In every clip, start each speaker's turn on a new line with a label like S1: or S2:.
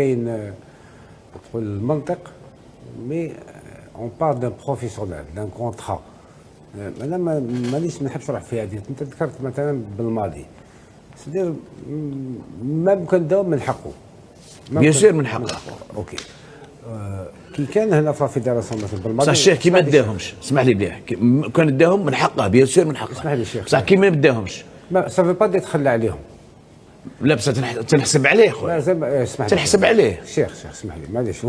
S1: كاين تقول المنطق مي اون بار دان بروفيسيونيل دان كونترا. انا مانيش نحبش نروح في هذه. انت ذكرت مثلا بالماضي سيدير ما يمكن نداوم من حقه
S2: بيان سور من حقه.
S1: اوكي. كي كان هنا في الفيدراسيون مثلا بالماضي
S2: صح الشيخ كي ما داهمش، اسمح لي مليح، كان داهم من حقه بيان سور من حقه.
S1: اسمح لي الشيخ
S2: صح كي ما داهمش
S1: ما سافي با يتخلى عليهم.
S2: لا بس تنحسب عليه خويا.
S1: اسمح لي
S2: تنحسب عليه.
S1: شيخ اسمح لي معليش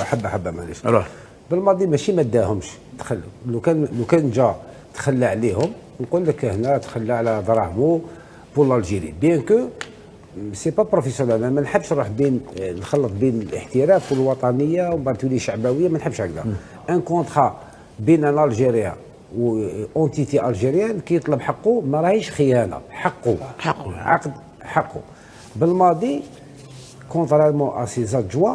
S1: حبه معليش. بالماضي ماشي ما داهمش، تخلوا لو كان جا تخلى عليهم نقول لك هنا تخلى على دراهمو بور الجيري بيان كو سي با بروفيسيونيل. انا ما نحبش نروح نخلط بين الاحتراف والوطنيه ومن تولي شعبويه، ما نحبش هكذا. ان كونترا بين الجيريان و اونتيتي الجيريان كي يطلب حقه ما راهيش خيانه، حقه عقد حقه. بالماضي كونترالمون ا سي زادجوا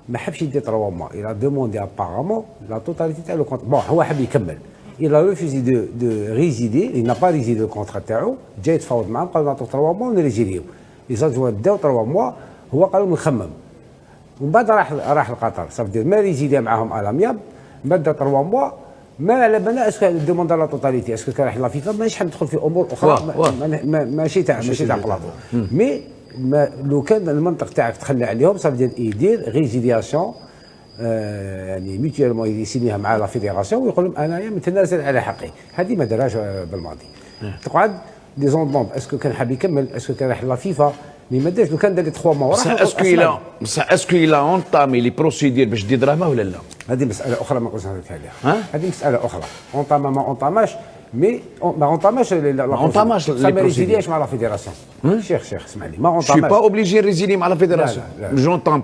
S1: ما حبش يدي 3 موا، il a demandé apparemment la totalité تاع لو كونتر. بون هو حب يكمل، il a refusé de résider, il n'a pas résidé le contrat تاعو، جا يتفاوض معاهم قالوا نعطوك 3 موا ونريزيديو. لي زادجوا داو 3 موا، هو قال لهم نخمم. ومن بعد راح لقطر، صافي ما ريزيدي معاهم الامياب، ماده 3 موا ما على بالنا اسكو دوموند لا توتاليتي اسكو كان راح لا فيفا. مانيش حاب ندخل في امور اخرى ماشي تاع بلاطو. مي لو كان المنطق تاعك تخلى عليهم صافي يدير ريزيدياسيون يعني ميتيالمون يسينيها مع لا فيدراسيون ويقول لهم انايا متنازل على حقي. هذه ما دارهاش بالماضي. تقعد لي زوندومب اسكو كان حاب يكمل، اسكو كان راح لا فيفا مي ما دارش. لو كان دار لي 3 موا
S2: اسكو الى اونطامي لي بروسيدير باش دي دراهمه ولا لا؟
S1: هذه مساله اخرى ما نقولش نهضر عليها. هذه مساله اخرى. اونطاما ما اونطاماش مي ما اونطاماش ما
S2: اونطاماش
S1: ما ريزيدياش مع لا فيدراسيون. شيخ اسمع لي ما اونطاماش.
S2: جو با اوبليجي ريزيدي مع لا فيدراسيون. جونطون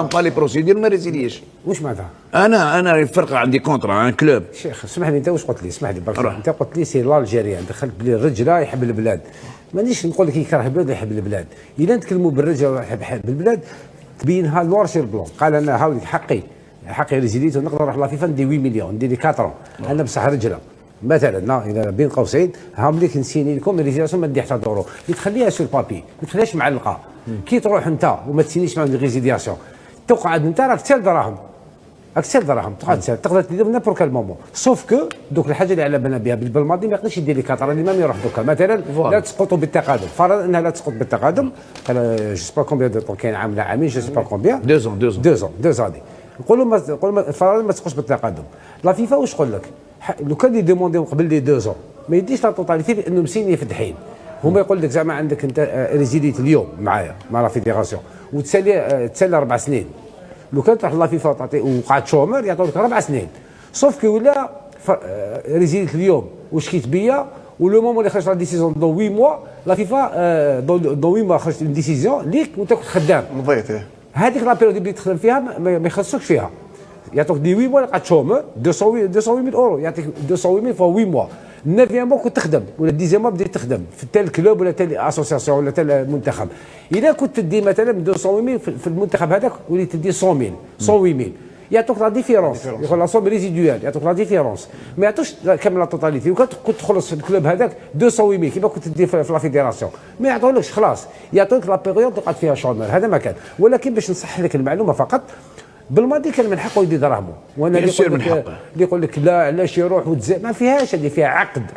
S2: با لي بروسيدير ما ريزيديش.
S1: واش معناتها؟
S2: انا الفرق عندي كونترا ان كلوب.
S1: شيخ اسمح لي، انت واش قلت لي؟ اسمح لي برك. انت قلت لي سي الجيريان، دخلت بلي الرجله يحب البلاد. مانيش نقول لك يكره البلاد ولا يحب البلاد. اذا نتكلموا بالرجله ولا يحب البلاد تبينها نوار سير بلون. قال انا هاوليك حقي ريزيديت ونقدر نروح لا فيفا ندي 8 مليون ندير لي 4 انا بصح رجله مثلا اذا بين قوسين هاوليك نسيني لكم ريزيداسيون ما ندي حتى دورو. تخليها سور بابي، ما تخليهاش معلقه. كي تروح انت وما تسينيش مع ريزيداسيون تقعد انت راك تسال دراهم، تقعد تسال تقدر تدير نابور كال مومون. سوف كو دوك الحاجه اللي على بالنا بها بالماضي ما يقدرش يدير لي 4 اللي ما يروح دوكا مثلا لا تسقطوا بالتقادم. فرض انها لا تسقط بالتقادم، جو سي با كومبيان دو طون كاين عام ولا عامين، جو سي با كومبيان 2 ans. نقولوا فرض ما تسقطش بالتقادم. لا فيفا واش تقول لك؟ لو كان يديمونديو قبل لي 2 ans ما يديش لا توتاليتي لانه مسيني في الدحين. هما يقول لك زعما عندك انت ريزيديت اليوم معايا مع لا فيدراسيون وتسالي 4 سنين. لو كان تروح لا فيفا تعطي وقعد شومر يعطوك 4 سنين. سوف كي ولا ريزيديت اليوم وشكيت بيا ولو مومون اللي خرجت لا ديسيزيون دو 8 موا لا فيفا دو 8 موا خرجت ديسيزيون ليك وانت كنت خدام.
S3: مضيت
S1: هذيك لا بيريود اللي تخدم فيها ما يخصكش فيها. يعطوك دي 8 موا قعدت شومر 208 اورو، يعطيك 208 فوا 8 موا. 9 موا كنت تخدم ولا 10 موا بديت تخدم في تال كلوب ولا تال اسوسياسيون ولا تال منتخب. اذا كنت تدي مثلا 208 في المنتخب هذاك وليت تدي 100,000 يعطوك لا ديفيرونس، يقول لا سوم ريزيدوال يعطوك لا ديفيرونس، ما يعطوش كامل لا توتاليتي. وكنت تخلص في الكلوب هذاك 208 كيما كنت تدي في لا فيدراسيون ما يعطولكش خلاص، يعطوك لا بيريود تقعد فيها شومر. هذا ما كان. ولكن باش نصحح لك المعلومه فقط، بالماضي كان من حقه يدي دراهمه. وانا اللي يقول لك لا علاش يروح ما فيهاش. هذه فيها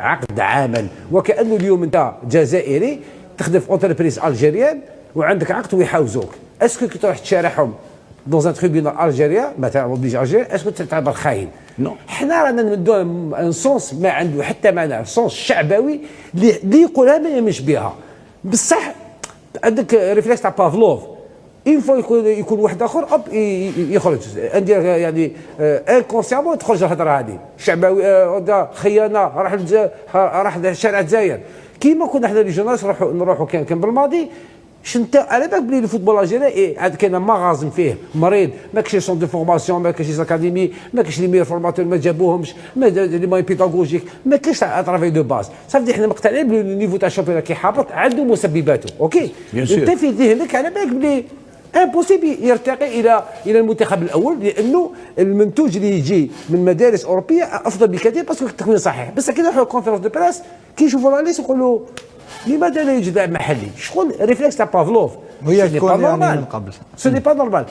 S1: عقد عمل، وكانه اليوم انت جزائري تخدم في اونتربريز الجيريان وعندك عقد ويحاوزوك. اسكو كي تروح تشارحهم دون ان تريبيونال الجيريان مثلا اوبليج الجيريان اسكو تعتبر خاين؟ حنا رانا نمدوا ان سونس ما عنده حتى معنى، سونس شعبوي اللي يقولها ما يمش بها. بصح عندك ريفلكس تاع بافلوف، اين فوا يكون واحد اخر يخرج ندير يعني انكونسيامون تخرج الهضره هذه شعبوي خيانه راح شارع الجزائر. كيما كنا حنا لي جوناس نروحوا كان بالماضي. شنت على بالك بلي الفوتبول الجزائري عاد كاين مغازم فيه مريض، ما كاينش سون دو فورماسيون، ما كاينش اكاديمي، ما كاينش لي مير فورماتور ما جابوهمش، ما لي ماي بيداغوجيك، ما كاينش طرافاي دو باز. صافي حنا مقتنعين بلي النيفو تاع الشامبيون كي حابط عنده مسبباته. اوكي انت في ذهنك على بالك بلي امبوسيبل يرتقي الى المنتخب الاول، لانه المنتوج اللي يجي من مدارس اوروبيه افضل بكثير باسكو التكوين صحيح. بس كي نروحوا كونفيرونس دو بريس كي يشوفوا لا ليست يقولوا لماذا لا يوجد لاعب محلي؟ شغل ريفلكس تاع بافلوف.
S3: وهي
S1: Ce n'est
S3: تكون
S1: pas
S3: يعني
S1: normal.
S3: من قبل.
S1: Ce n'est pas normal.